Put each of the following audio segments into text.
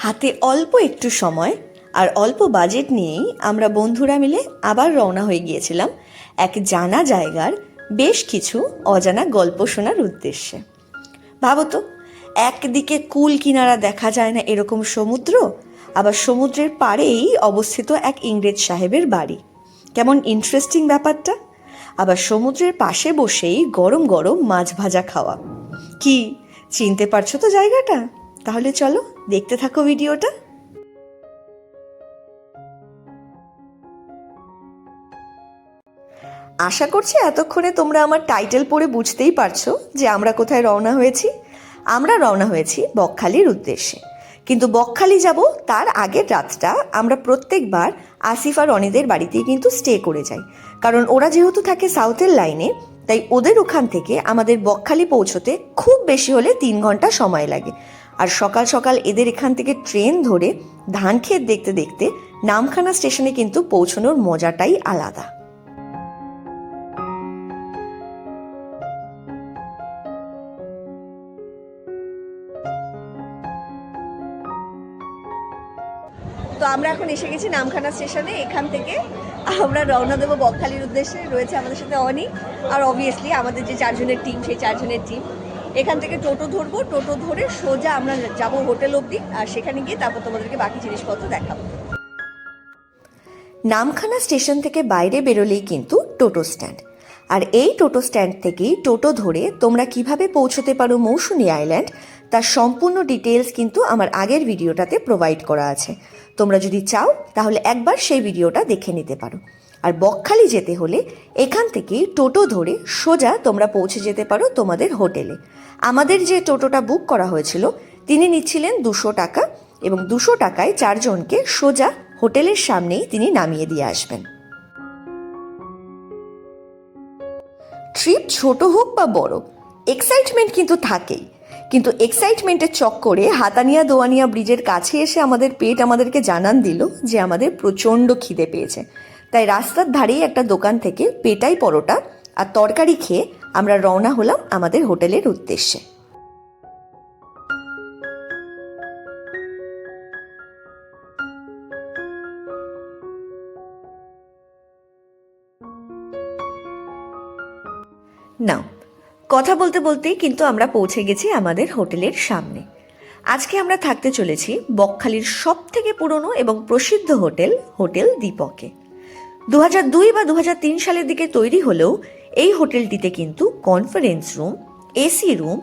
হাতে অল্প একটু সময় আর অল্প বাজেট নিয়েই আমরা বন্ধুরা মিলে আবার রওনা হয়ে গিয়েছিলাম এক জানা জায়গার বেশ কিছু অজানা গল্প শোনার উদ্দেশ্যে। ভাবো তো, একদিকে কুল কিনারা দেখা যায় না এরকম সমুদ্র, আবার সমুদ্রের পাড়েই অবস্থিত এক ইংরেজ সাহেবের বাড়ি। কেমন ইন্টারেস্টিং ব্যাপারটা। আবার সমুদ্রের পাশে বসেই গরম গরম মাছ ভাজা খাওয়া। কি চিনতে পারছো তো জায়গাটা? তাহলে চলো দেখতে থাকো ভিডিওটা। আশা করছি এতক্ষণে তোমরা আমার টাইটেল পড়ে বুঝতেই পারছো যে আমরা কোথায় রওনা হয়েছি। আমরা রওনা হয়েছি বকখালির উদ্দেশ্যে, কিন্তু বকখালি যাব তার আগের রাতটা আমরা প্রত্যেকবার আসিফ আর রনিদের বাড়িতেই কিন্তু স্টে করে যাই, কারণ ওরা যেহেতু থাকে সাউথের লাইনে, তাই ওদের ওখান থেকে আমাদের বকখালি পৌঁছতে খুব বেশি হলে 3 ঘন্টা সময় লাগে। আর সকাল সকাল এদের এখান থেকে ট্রেন ধরে ধানক্ষেত দেখতে দেখতে নামখানা স্টেশনে কিন্তু পৌঁছানোর মজাটাই আলাদা। তো আমরা এখন এসে গেছি নামখানা স্টেশনে। এখান থেকে আমরা রওনা দেবো বকখালির উদ্দেশ্যে। রয়েছে আমাদের সাথে অনি, আর অবভিয়াসলি আমাদের যে 4 জনের টিম, সেই 4 জনের টিম। এখান থেকে টোটো ধরবো, টোটো ধরে সোজা আমরা যাব হোটেল অবধি, আর সেখানে গিয়ে তারপর তোমাদেরকে বাকি জিনিসপত্র দেখাবো। নামখানা স্টেশন থেকে বাইরে বেরোলেই কিন্তু টোটো স্ট্যান্ড, আর এই টোটো স্ট্যান্ড থেকেই টোটো ধরে তোমরা কিভাবে পৌঁছতে পারো মৌসুনী আইল্যান্ড তার সম্পূর্ণ ডিটেলস কিন্তু আমার আগের ভিডিওটাতে প্রোভাইড করা আছে। তোমরা যদি চাও তাহলে একবার সেই ভিডিওটা দেখে নিতে পারো। আর বকখালি যেতে হলে এখান থেকেই টোটো ধরে সোজা তোমরা পৌঁছে যেতে পারো তোমাদের হোটেলে। আমাদের যে টোটোটা বুক করা হয়েছিল তিনি নিচ্ছিলেন 200 টাকা, এবং 200 টাকায় 4 জনকে সোজা হোটেলের সামনেই তিনি নামিয়ে দিয়ে আসবেন। ট্রিপ ছোট হোক বা বড়, এক্সাইটমেন্ট কিন্তু থাকেই, কিন্তু এক্সাইটমেন্টের চক্করে হাতানিয়া দোয়ানিয়া ব্রিজের কাছে এসে আমাদের পেট আমাদেরকে জানান দিল যে আমাদের প্রচণ্ড খিদে পেয়েছে। তাই রাস্তার ধারেই একটা দোকান থেকে পেটাই পরোটা আর তরকারি খেয়ে আমরা রওনা হলাম আমাদের হোটেলের উদ্দেশ্যে। নাও, কথা বলতে বলতেই কিন্তু আমরা পৌঁছে গেছি আমাদের হোটেলের সামনে। আজকে আমরা থাকতে চলেছি বকখালির সব থেকে পুরনো এবং প্রসিদ্ধ হোটেল, হোটেল দীপকে। 2002 বা 2003 সালের দিকে তৈরি হলেও এই হোটেলটিতে কিন্তু conference room, AC room,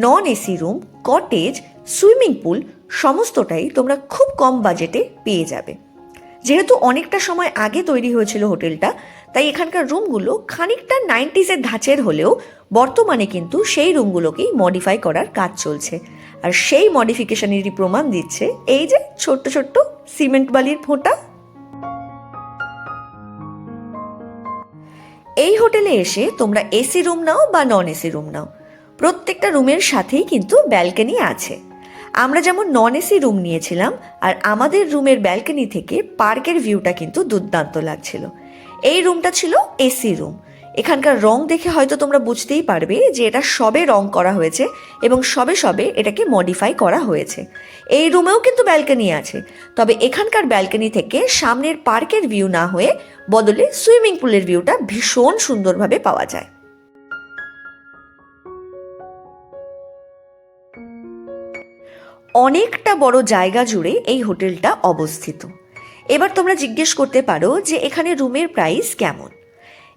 non AC room, cottage, swimming pool সমস্তটাই তোমরা খুব কম বাজেটে পেয়ে যাবে। যেহেতু অনেকটা সময় আগে তৈরি হয়েছিল হোটেলটা, তাই এখানকার রুমগুলো খানিকটা 90s ধাঁচের হলেও বর্তমানে কিন্তু সেই রুমগুলোকেই মডিফাই করার কাজ চলছে। আর সেই মডিফিকেশনেরই প্রমাণ দিচ্ছে এই যে ছোট্ট ছোট্ট সিমেন্ট বালির ফোঁটা। এই হোটেলে এসে তোমরা এসি রুম নাও বা নন এসি রুম নাও, প্রত্যেকটা রুমের সাথেই কিন্তু ব্যালকনি আছে। আমরা যেমন নন এসি রুম নিয়েছিলাম, আর আমাদের রুমের ব্যালকনি থেকে পার্কের ভিউটা কিন্তু দুর্দান্ত লাগছিল। এই রুমটা ছিল এসি রুম। এখানকার রং দেখে হয়তো তোমরা বুঝতেই পারবে যে এটা সবে রং করা হয়েছে এবং সবে সবে এটাকে মডিফাই করা হয়েছে। এই রুমেও কিন্তু ব্যালকনি আছে, তবে এখানকার ব্যালকনি থেকে সামনের পার্কের ভিউ না হয়ে বদলে সুইমিং পুলের ভিউটা ভীষণ সুন্দরভাবে পাওয়া যায়। অনেকটা বড় জায়গা জুড়ে এই হোটেলটা অবস্থিত। এবার তোমরা জিজ্ঞেস করতে পারো যে এখানে রুমের প্রাইস কেমন।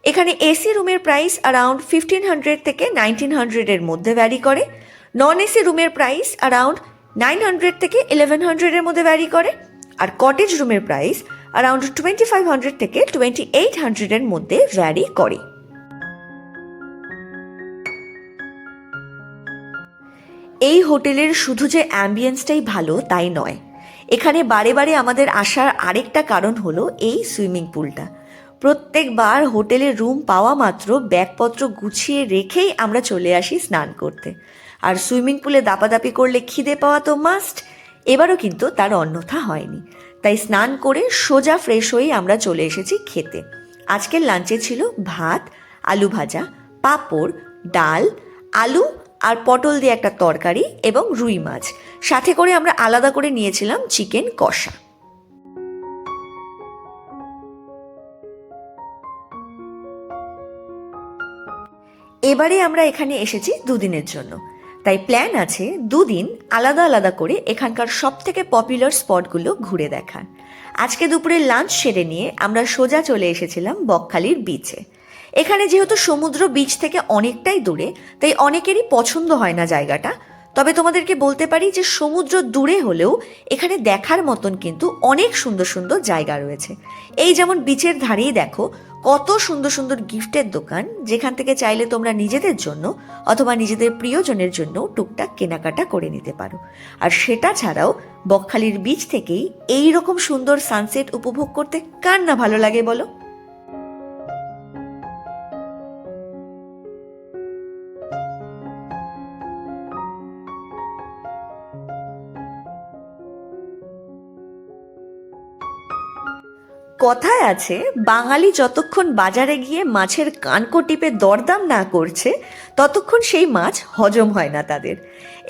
এখানে এসি রুমের প্রাইস অ্যারাউন্ড 1500 থেকে 1900 এর মধ্যে ভ্যারি করে। নন এসি রুমের প্রাইস অ্যারাউন্ড 900 থেকে 1100 এর মধ্যে ভ্যারি করে। আর কটেজ রুমের প্রাইস অ্যারাউন্ড 2500 থেকে 2800 এর মধ্যে ভ্যারি করে। এই হোটেলের শুধু যে অ্যাম্বিয়েন্সটাই ভালো তাই নয়, এখানে বারে বারে আমাদের আসার আরেকটা কারণ হলো এই সুইমিং পুলটা। প্রত্যেকবার হোটেলের রুম পাওয়া মাত্র ব্যাগপত্র গুছিয়ে রেখেই আমরা চলে আসি স্নান করতে। আর সুইমিং পুলে দাপাদাপি করলে খিদে পাওয়া তো মাস্ট, এবারও কিন্তু তার অন্যথা হয়নি। তাই স্নান করে সোজা ফ্রেশ হয়েই আমরা চলে এসেছি খেতে। আজকের লাঞ্চে ছিল ভাত, আলু ভাজা, পাঁপড়, ডাল, আলু আর পটল দিয়ে একটা তরকারি এবং রুই মাছ, সাথে করে আমরা আলাদা করে নিয়েছিলাম চিকেন কষা। এবারে আমরা এখানে এসেছি দুদিনের জন্য, তাই প্ল্যান আছে দুদিন আলাদা আলাদা করে এখানকার সব থেকে পপুলার স্পটগুলো ঘুরে দেখার। আজকে দুপুরে লাঞ্চ সেরে নিয়ে আমরা সোজা চলে এসেছিলাম বকখালির বিচে। এখানে যেহেতু সমুদ্র বিচ থেকে অনেকটাই দূরে, তাই অনেকেরই পছন্দ হয় না জায়গাটা। তবে তোমাদেরকে বলতে পারি যে সমুদ্র দূরে হলেও এখানে দেখার মতন কিন্তু অনেক সুন্দর সুন্দর জায়গা রয়েছে। এই যেমন বিচের ধারেই দেখো কত সুন্দর সুন্দর গিফটের দোকান, যেখান থেকে চাইলে তোমরা নিজেদের জন্য অথবা নিজেদের প্রিয়জনের জন্য টুকটাক কেনাকাটা করে নিতে পারো। আর সেটা ছাড়াও বকখালির বিচ থেকেই এই রকম সুন্দর সানসেট উপভোগ করতে কার না ভালো লাগে বলো? কথায় আছে বাঙালি যতক্ষণ বাজারে গিয়ে মাছের কানকো টিপে দরদাম না করছে ততক্ষণ সেই মাছ হজম হয় না তাদের।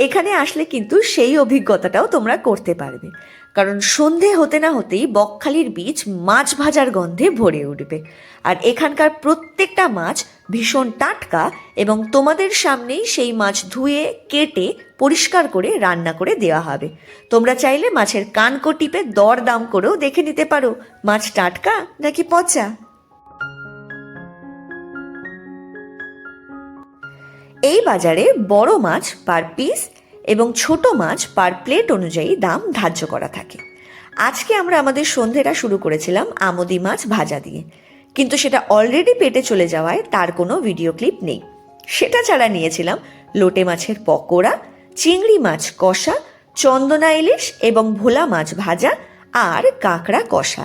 এখানে আসলে কিন্তু সেই অভিজ্ঞতাটাও তোমরা করতে পারবে, কারণ সন্ধে হতে না হতেই বকখালির বীচ মাছ ভাজার গন্ধে ভরে উঠবে। আর এখানকার প্রত্যেকটা মাছ ভীষণ টাটকা এবং তোমাদের সামনেই সেই মাছ ধুয়ে কেটে পরিষ্কার করে রান্না করে দেওয়া হবে। তোমরা চাইলে মাছের কানকো টিপে দর দাম করেও দেখে নিতে পারো মাছ টাটকা নাকি পচা। এই বাজারে বড় মাছ পার পিস এবং ছোট মাছ পার প্লেট অনুযায়ী দাম ধার্য করা থাকে। আজকে আমরা আমাদের সন্ধেটা শুরু করেছিলাম আমোদি মাছ ভাজা দিয়ে, কিন্তু সেটা অলরেডি পেটে চলে যাওয়ায় তার কোনো ভিডিও ক্লিপ নেই। সেটা ছাড়া নিয়েছিলাম লোটে মাছের পকোড়া, চিংড়ি মাছ কষা, চন্দনা ইলিশ এবং ভোলা মাছ ভাজা আর কাঁকড়া কষা।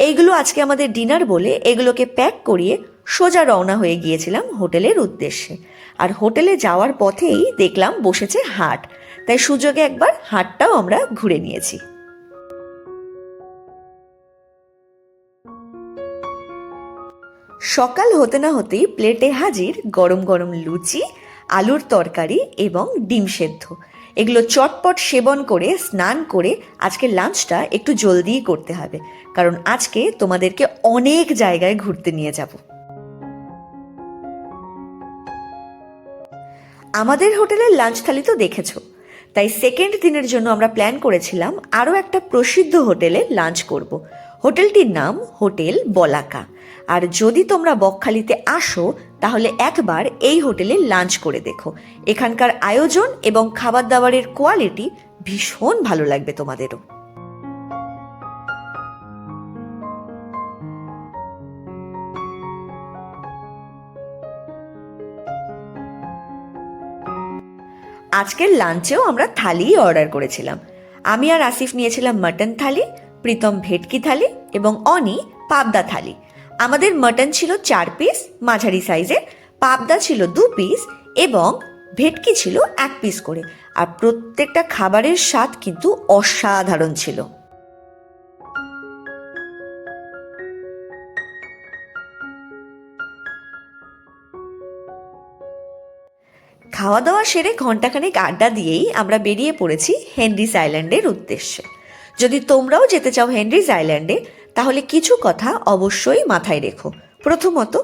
এইগুলো আজকে আমাদের ডিনার বলে এগুলোকে প্যাক করিয়ে সোজা রওনা হয়ে গিয়েছিলাম হোটেলের উদ্দেশ্যে। আর হোটেলে যাওয়ার পথেই দেখলাম বসেছে হাট, তাই সুযোগে একবার হাটটাও আমরা ঘুরে নিয়েছি। সকাল হতে না হতেই প্লেটে হাজির গরম গরম লুচি, আলুর তরকারি এবং ডিম সেদ্ধ। এগুলো চটপট সেবন করে স্নান করে আজকে লাঞ্চটা একটু জলদিই করতে হবে, কারণ আজকে তোমাদেরকে অনেক জায়গায় ঘুরতে নিয়ে যাব। আমাদের হোটেলের লাঞ্চ থালি তো দেখেছো, তাই সেকেন্ড দিনের জন্য আমরা প্ল্যান করেছিলাম আরও একটা প্রসিদ্ধ হোটেলে লাঞ্চ করব। হোটেলটির নাম হোটেল বলাকা। আর যদি তোমরা বকখালিতে আসো তাহলে একবার এই হোটেলে লাঞ্চ করে দেখো। এখানকার আয়োজন এবং খাবার দাবারের কোয়ালিটি ভীষণ ভালো লাগবে তোমাদেরও। আজকের লাঞ্চেও আমরা থালি অর্ডার করেছিলাম। আমি আর আসিফ নিয়েছিলাম মাটন থালি, প্রীতম ভেটকি থালি এবং অনি পাবদা থালি। আমাদের মাটন ছিল 4 পিস মাঝারি সাইজের, পাবদা ছিল 2 পিস এবং ভেটকি ছিল 1 পিস করে। আর প্রত্যেকটা খাবারের স্বাদ কিন্তু অসাধারণ ছিল। খাওয়া দাওয়া সেরে ঘণ্টাখানেক আড্ডা দিয়েই আমরা বেরিয়ে পড়েছি হেনরিস আইল্যান্ডের উদ্দেশ্যে। যদি তোমরাও যেতে চাও হেনরিস আইল্যান্ডে তাহলে কিছু কথা অবশ্যই মাথায় রেখো। প্রথমত,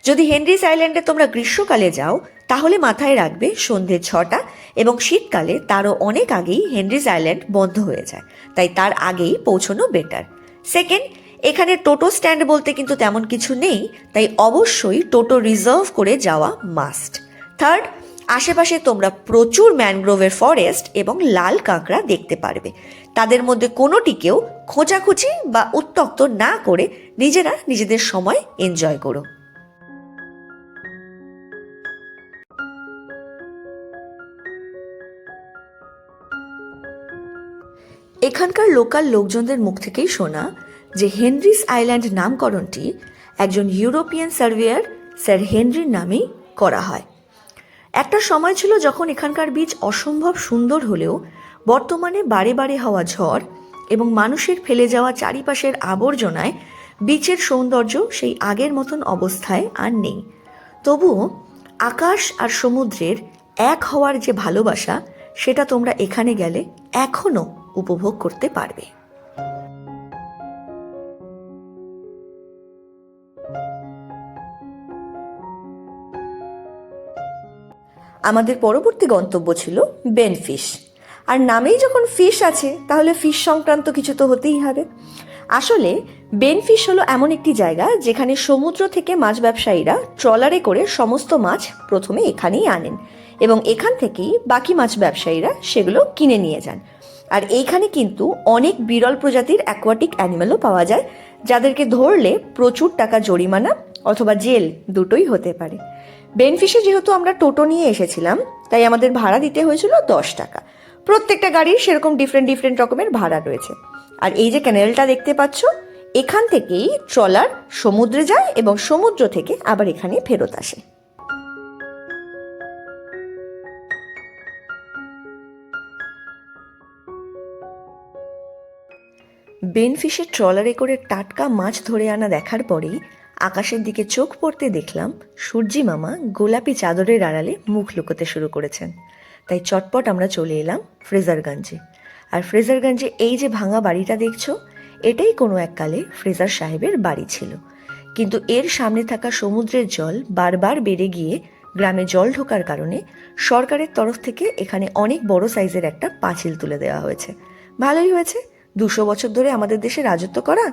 যদি হেনরিস আইল্যান্ডে তোমরা গ্রীষ্মকালে যাও তাহলে মাথায় রাখবে সন্ধে 6টা এবং শীতকালে তারও অনেক আগেই হেনরিস আইল্যান্ড বন্ধ হয়ে যায়, তাই তার আগেই পৌঁছানো বেটার। সেকেন্ড, এখানে টোটো স্ট্যান্ড বলতে কিন্তু তেমন কিছু নেই, তাই অবশ্যই টোটো রিজার্ভ করে যাওয়া মাস্ট। থার্ড, আশেপাশে তোমরা প্রচুর ম্যানগ্রোভের ফরেস্ট এবং লাল কাঁকড়া দেখতে পারবে। তাদের মধ্যে কোনোটিকেও খোঁচাখুচি বা উত্ত্যক্ত না করে নিজেরা নিজেদের সময় এনজয় করো। এখানকার লোকাল লোকজনদের মুখ থেকেই শোনা যে হেনরিস আইল্যান্ড নামকরণটি একজন ইউরোপিয়ান সার্ভেয়ার স্যার হেনরির নামেই করা হয়। একটা সময় ছিল যখন এখানকার বীচ অসম্ভব সুন্দর হলেও বর্তমানে বারে বারে হওয়া ঝড় এবং মানুষের ফেলে যাওয়া চারিপাশের আবর্জনায় বীচের সৌন্দর্য সেই আগের মতন অবস্থায় আর নেই। তবুও আকাশ আর সমুদ্রের এক হওয়ার যে ভালোবাসা, সেটা তোমরা এখানে গেলে এখনো উপভোগ করতে পারবে। আমাদের পরবর্তী গন্তব্য ছিল বেনফিশ। আর নামেই যখন ফিশ আছে, তাহলে ফিশ সংক্রান্ত কিছু তো হতেই হবে। আসলে বেনফিশ হলো এমন একটি জায়গা যেখানে সমুদ্র থেকে মাছ ব্যবসায়ীরা ট্রলারে করে সমস্ত মাছ প্রথমে এখানেই আনেন এবং এখান থেকেই বাকি মাছ ব্যবসায়ীরা সেগুলো কিনে নিয়ে যান। আর এইখানে কিন্তু অনেক বিরল প্রজাতির অ্যাকোয়াটিক অ্যানিমেলও পাওয়া যায়, যাদেরকে ধরলে প্রচুর টাকা জরিমানা অথবা জেল দুটোই হতে পারে। বেনফিশে যেহেতু আমরা টোটো নিয়ে এসেছিলাম, তাই আমাদের ভাড়া দিতে হয়েছিল 10 টাকা। প্রত্যেকটা গাড়ির সেরকম ডিফারেন্ট রকমের ভাড়া রয়েছে। আর এই যে ক্যানেলটা দেখতে পাচ্ছ, এখান থেকেই ট্রলার সমুদ্রে যায় এবং সমুদ্র থেকে আবার এখানে ফেরত আসে। বেনফিশে ট্রলারে করে টাটকা মাছ ধরে আনা দেখার পরেই আকাশের দিকে চোখ পড়তে দেখলাম সূর্যি মামা গোলাপি চাদরের আড়ালে মুখ লুকোতে শুরু করেছেন। তাই চটপট আমরা চলে এলাম ফ্রেজারগঞ্জে। আর ফ্রেজারগঞ্জে এই যে ভাঙা বাড়িটা দেখছো, এটাই কোনো এককালে ফ্রেজার সাহেবের বাড়ি ছিল। কিন্তু এর সামনে থাকা সমুদ্রের জল বারবার বেড়ে গিয়ে গ্রামে জল ঢোকার কারণে সরকারের তরফ থেকে এখানে অনেক বড় সাইজের একটা পাঁচিল তুলে দেওয়া হয়েছে। ভালোই হয়েছে, 200 বছর ধরে আমাদের দেশে রাজত্ব করা,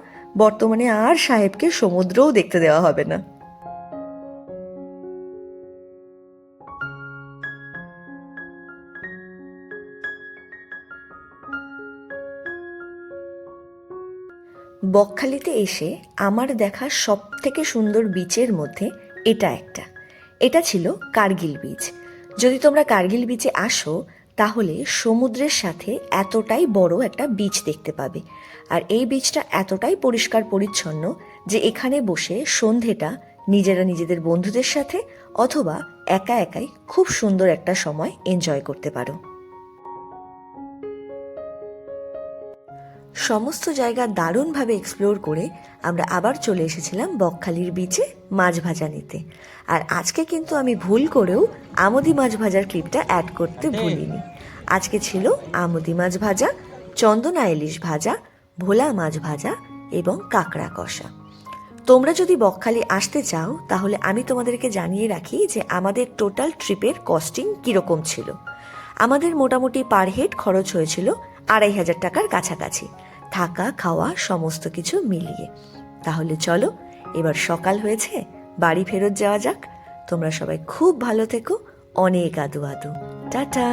বর্তমানে আর সাহেবকে সমুদ্রও দেখতে দেওয়া হবে না। বকখালিতে এসে আমার দেখা সব থেকে সুন্দর বিচের মধ্যে এটা ছিল কার্গিল বিচ। যদি তোমরা কার্গিল বিচে আসো, তাহলে সমুদ্রের সাথে এতটাই বড় একটা বিচ দেখতে পাবে। আর এই বিচটা এতটাই পরিষ্কার পরিচ্ছন্ন যে এখানে বসে সন্ধেটা নিজেরা নিজেদের বন্ধুদের সাথে অথবা একা একাই খুব সুন্দর একটা সময় এনজয় করতে পারো। সমস্ত জায়গা দারুণভাবে এক্সপ্লোর করে আমরা আবার চলে এসেছিলাম বকখালির বিচে মাছ ভাজা নিতে। আর আজকে কিন্তু আমি ভুল করেও আমুদি মাছ ভাজার ক্লিপটা অ্যাড করতে ভুলিনি। আজকে ছিল আমুদি মাছ ভাজা, চন্দনা ইলিশ ভাজা, ভোলা মাছ ভাজা এবং কাঁকড়া কষা। তোমরা যদি বকখালি আসতে চাও, তাহলে আমি তোমাদেরকে জানিয়ে রাখি যে আমাদের টোটাল ট্রিপের কস্টিং কীরকম ছিল। আমাদের মোটামুটি পার হেড খরচ হয়েছিল 2500 টাকার কাছাকাছি, থাকা খাওয়া সমস্ত কিছু মিলিয়ে। তাহলে চলো, এবার সকাল হয়েছে, বাড়ি ফেরত যাওয়া যাক। তোমরা সবাই খুব ভালো থেকো, অনেক আদু আদু, টাটা।